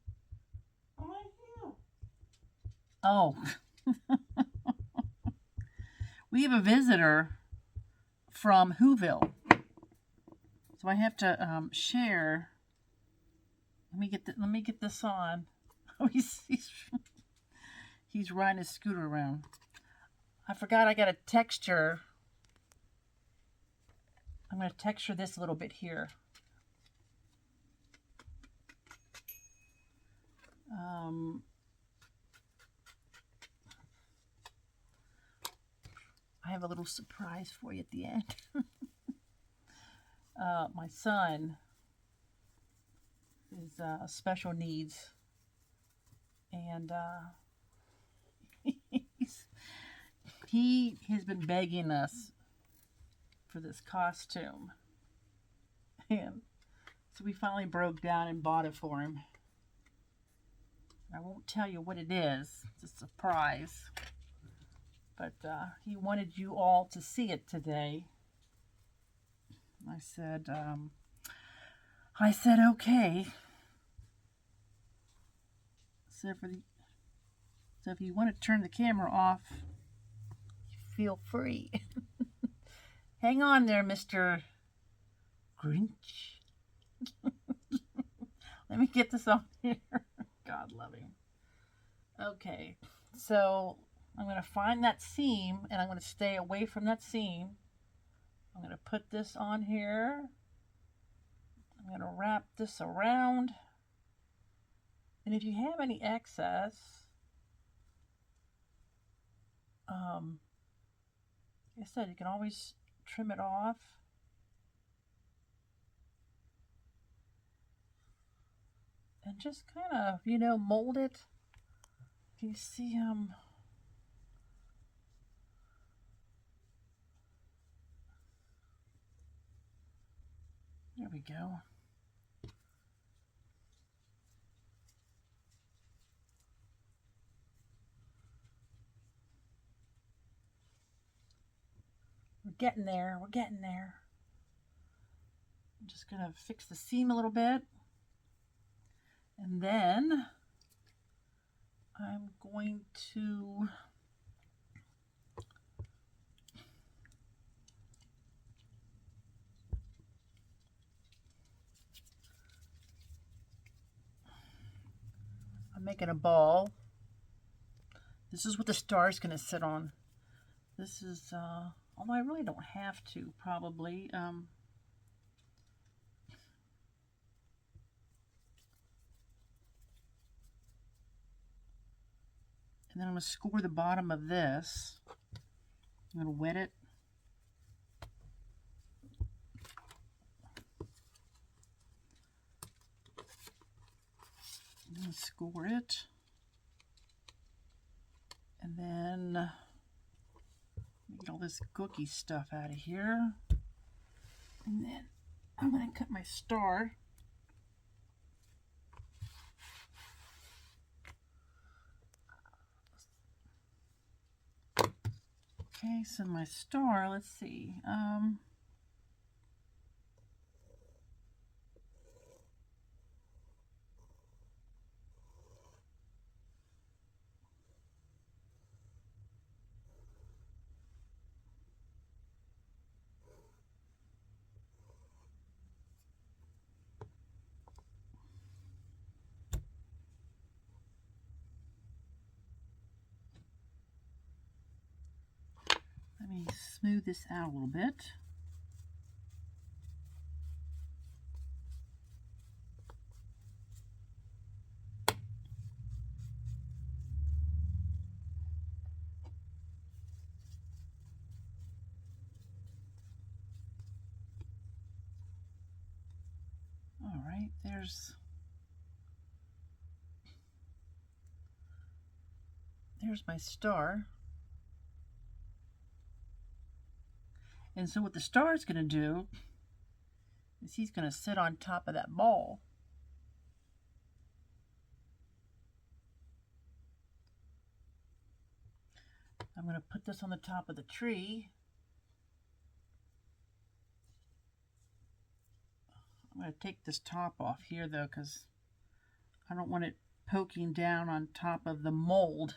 Oh. We have a visitor from Whoville. So I have to share. Let me get this on. Oh, he's riding his scooter around. I forgot I got a texture. I'm going to texture this a little bit here. I have a little surprise for you at the end. My son is special needs, and he has been begging us for this costume, and so we finally broke down and bought it for him. I won't tell you what it is. It's a surprise. But he wanted you all to see it today. I said okay. So if you want to turn the camera off, feel free. Hang on there, Mr. Grinch. Let me get this on here. God love him. Okay, so I'm going to find that seam, and I'm going to stay away from that seam. I'm going to put this on here. I'm going to wrap this around. And if you have any excess, like I said, you can always trim it off. And just kind of, mold it. Can you see there we go. We're getting there. We're getting there. I'm just going to fix the seam a little bit. And then I'm going to making a ball. This is what the star is going to sit on. This is, although I really don't have to, probably. And then I'm going to score the bottom of this. I'm going to wet it. I'm going to score it. And then get all this cookie stuff out of here. And then I'm going to cut my star. Okay, so my star, let's see. Let me smooth this out a little bit. All right, there's my star. And so what the star is going to do is he's going to sit on top of that ball. I'm going to put this on the top of the tree. I'm going to take this top off here though, because I don't want it poking down on top of the mold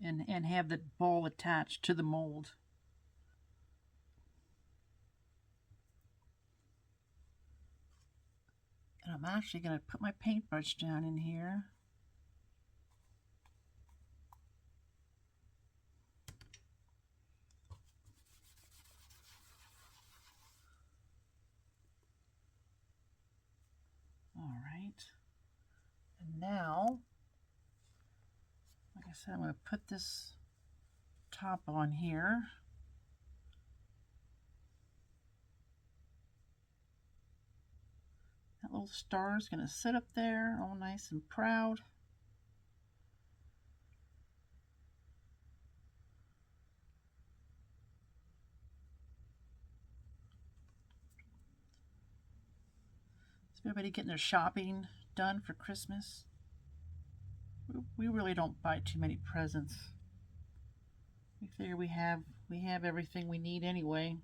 and have the ball attached to the mold. And I'm actually going to put my paintbrush down in here. All right. And now, like I said, I'm going to put this top on here. That little star is going to sit up there all nice and proud. Is everybody getting their shopping done for Christmas? We really don't buy too many presents. We figure we have everything we need anyway.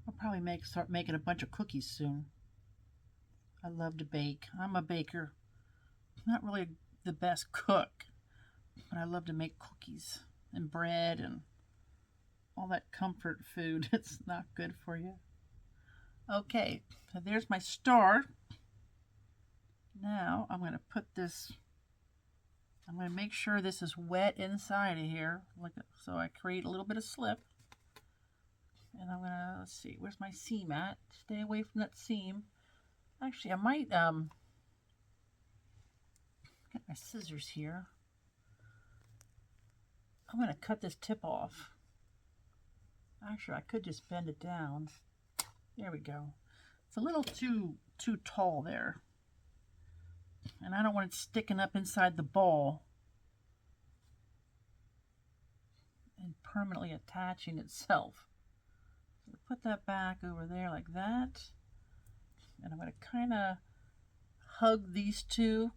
I'll probably start making a bunch of cookies soon. I love to bake. I'm a baker. I'm not really the best cook, but I love to make cookies and bread and all that comfort food. It's not good for you. Okay, so there's my star. Now I'm going to put this, I'm going to make sure this is wet inside of here, so I create a little bit of slip. And I'm going to, let's see, where's my seam at? Stay away from that seam. Actually, I might get my scissors here. I'm going to cut this tip off. Actually, I could just bend it down. There we go. It's a little too tall there. And I don't want it sticking up inside the ball and permanently attaching itself. So put that back over there like that. And I'm going to kind of hug these two.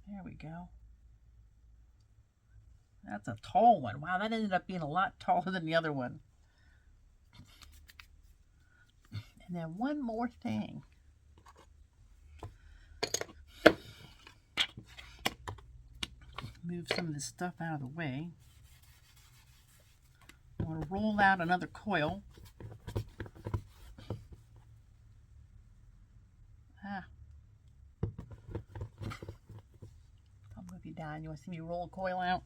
There we go. That's a tall one. Wow, that ended up being a lot taller than the other one. And then one more thing. Move some of this stuff out of the way. I'm going to roll out another coil. I'll move you down. You want to see me roll a coil out?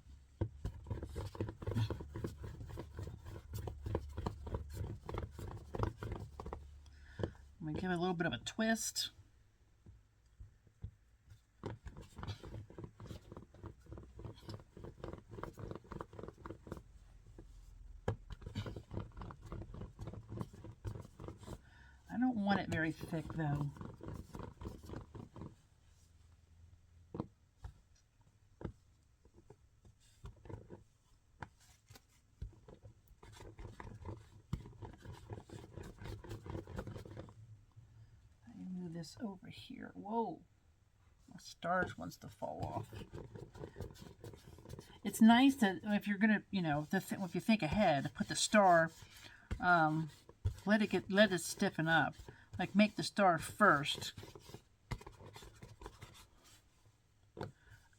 I'm going to give it a little bit of a twist. I don't want it very thick though. Move this over here. Whoa, my stars wants to fall off. It's nice that if you're gonna, if you think ahead, put the star, let it stiffen up. Like make the star first.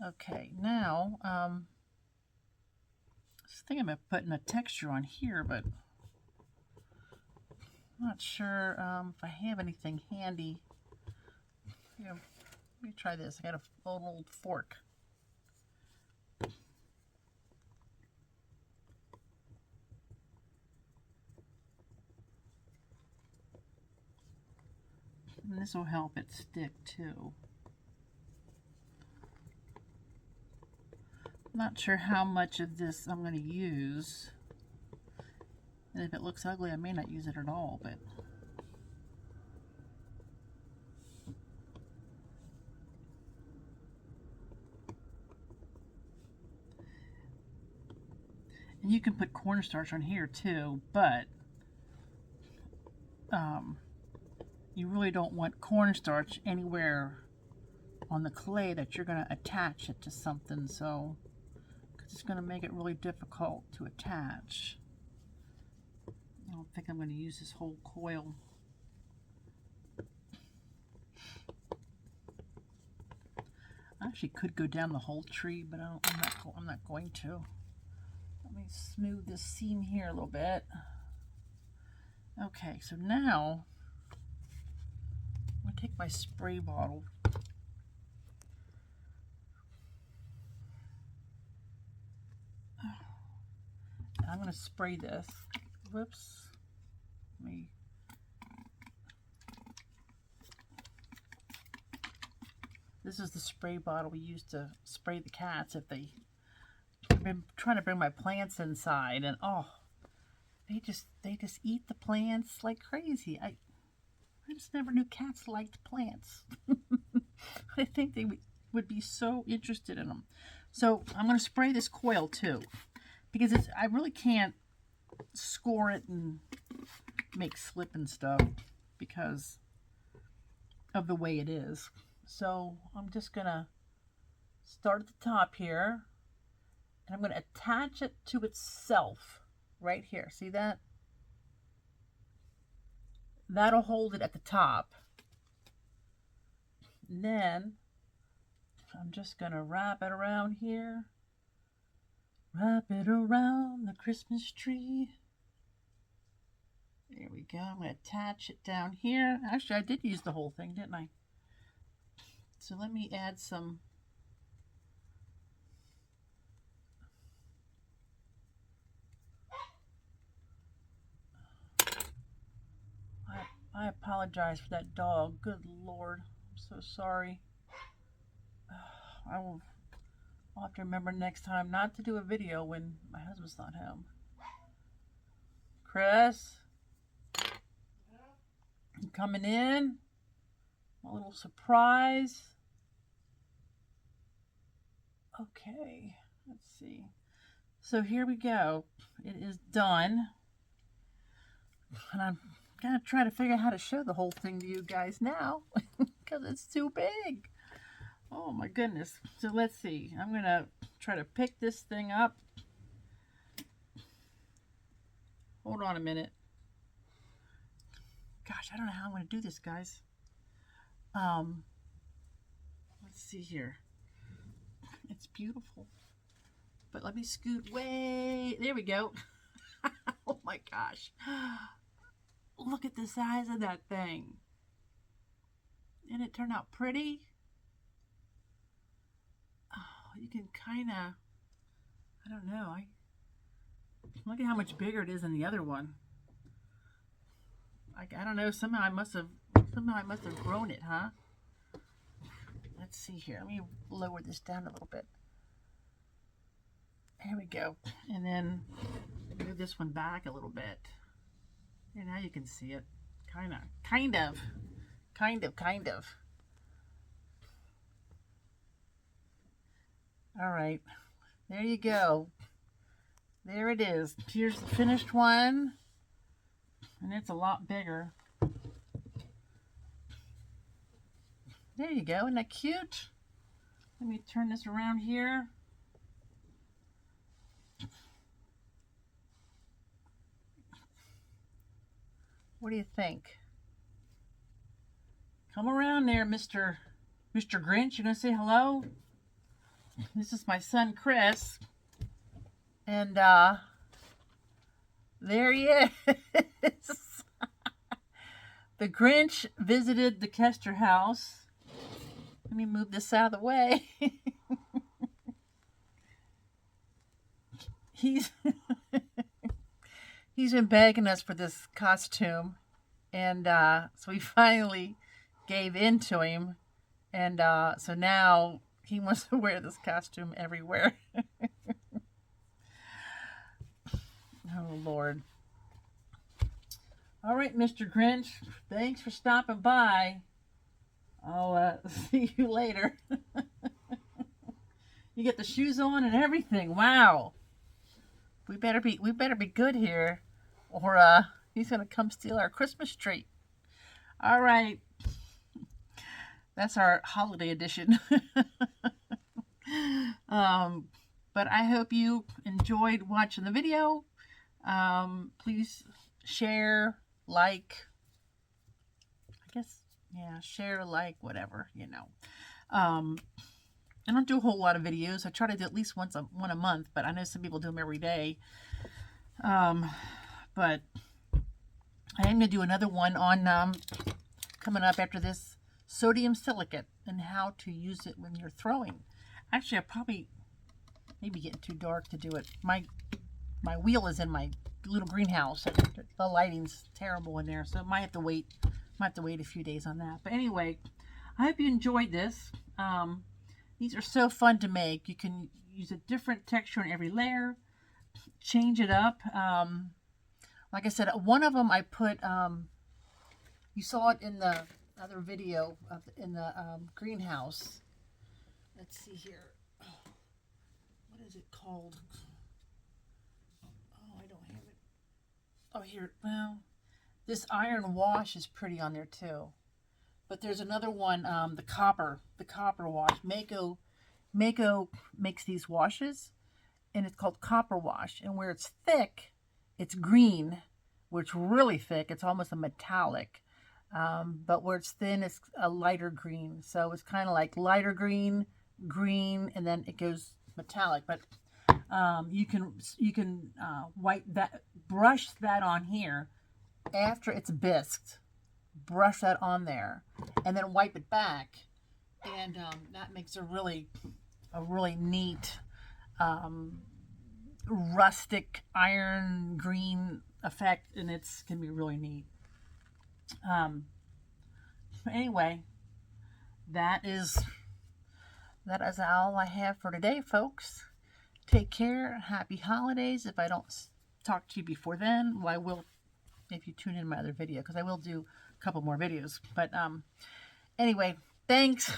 Okay, now I was thinking about putting a texture on here, but I'm not sure if I have anything handy. Here, let me try this. I got an old fork. And this will help it stick too. I'm not sure how much of this I'm going to use. And if it looks ugly, I may not use it at all, but and you can put cornstarch on here too, but you really don't want cornstarch anywhere on the clay that you're going to attach it to something, so just going to make it really difficult to attach. I don't think I'm going to use this whole coil. I actually could go down the whole tree, but I'm not going to. Let me smooth this seam here a little bit. Okay, so now I'm going to take my spray bottle. I'm going to spray this. Whoops. This is the spray bottle we use to spray the cats if I've been trying to bring my plants inside, and oh, they just eat the plants like crazy. I just never knew cats liked plants. I think they would be so interested in them. So I'm going to spray this coil too, because I really can't score it and make slip and stuff because of the way it is. So I'm just going to start at the top here, and I'm going to attach it to itself right here. See that? That'll hold it at the top. And then I'm just going to wrap it around here. Wrap it around the Christmas tree. There we go. I'm going to attach it down here. Actually, I did use the whole thing, didn't I? So let me add some. I apologize for that dog. Good Lord. I'm so sorry. I'll have to remember next time not to do a video when my husband's not home. Chris? You coming in? A little surprise. Okay, let's see. So here we go. It is done. And I'm going to try to figure out how to show the whole thing to you guys now because it's too big. Oh my goodness. So let's see. I'm going to try to pick this thing up. Hold on a minute. Gosh, I don't know how I'm going to do this, guys. Let's see here. It's beautiful. But let me scoot way. There we go. Oh my gosh. Look at the size of that thing. Didn't it turn out pretty? Oh, you can kind of, I don't know. Look at how much bigger it is than the other one. I don't know. Somehow I must have grown it, huh? Let's see here. Let me lower this down a little bit. There we go. And then move this one back a little bit. And now you can see it. Kind of. All right. There you go. There it is. Here's the finished one. And it's a lot bigger. There you go. Isn't that cute? Let me turn this around here. What do you think? Come around there, Mr. Grinch. You gonna say hello? This is my son, Chris. And there he is. The Grinch visited the Kester house. Let me move this out of the way. He's been begging us for this costume, and so we finally gave in to him, and so now he wants to wear this costume everywhere. Oh Lord. All right, Mr. Grinch, thanks for stopping by. I'll see you later. You get the shoes on and everything. Wow. We better be good here, or he's gonna come steal our Christmas tree. All right. That's our holiday edition. But I hope you enjoyed watching the video. Please share, like, I guess, yeah, share, like, whatever, you know. I don't do a whole lot of videos. I try to do at least one a month, but I know some people do them every day. But I am going to do another one on coming up after this, sodium silicate and how to use it when you're throwing. Actually, I probably maybe getting too dark to do it. My wheel is in my little greenhouse. The lighting's terrible in there, so I might have to wait. A few days on that. But anyway, I hope you enjoyed this. These are so fun to make. You can use a different texture in every layer, change it up. Like I said, one of them I put, you saw it in the other video in the greenhouse. Let's see here. What is it called? Oh, I don't have it. Oh, here. Well, this iron wash is pretty on there too. But there's another one, the copper wash. Mako makes these washes, and it's called copper wash. And where it's thick, it's green. Where it's really thick, it's almost a metallic. But where it's thin, it's a lighter green. So it's kind of like lighter green, and then it goes metallic. But you can brush that on here after it's bisqued. Brush that on there, and then wipe it back, and that makes a really neat rustic iron green effect, and it's gonna be really neat. Anyway, that is all I have for today, folks. Take care. Happy holidays. If I don't talk to you before then, well, I will if you tune in my other video, because I will do a couple more videos. But anyway, thanks.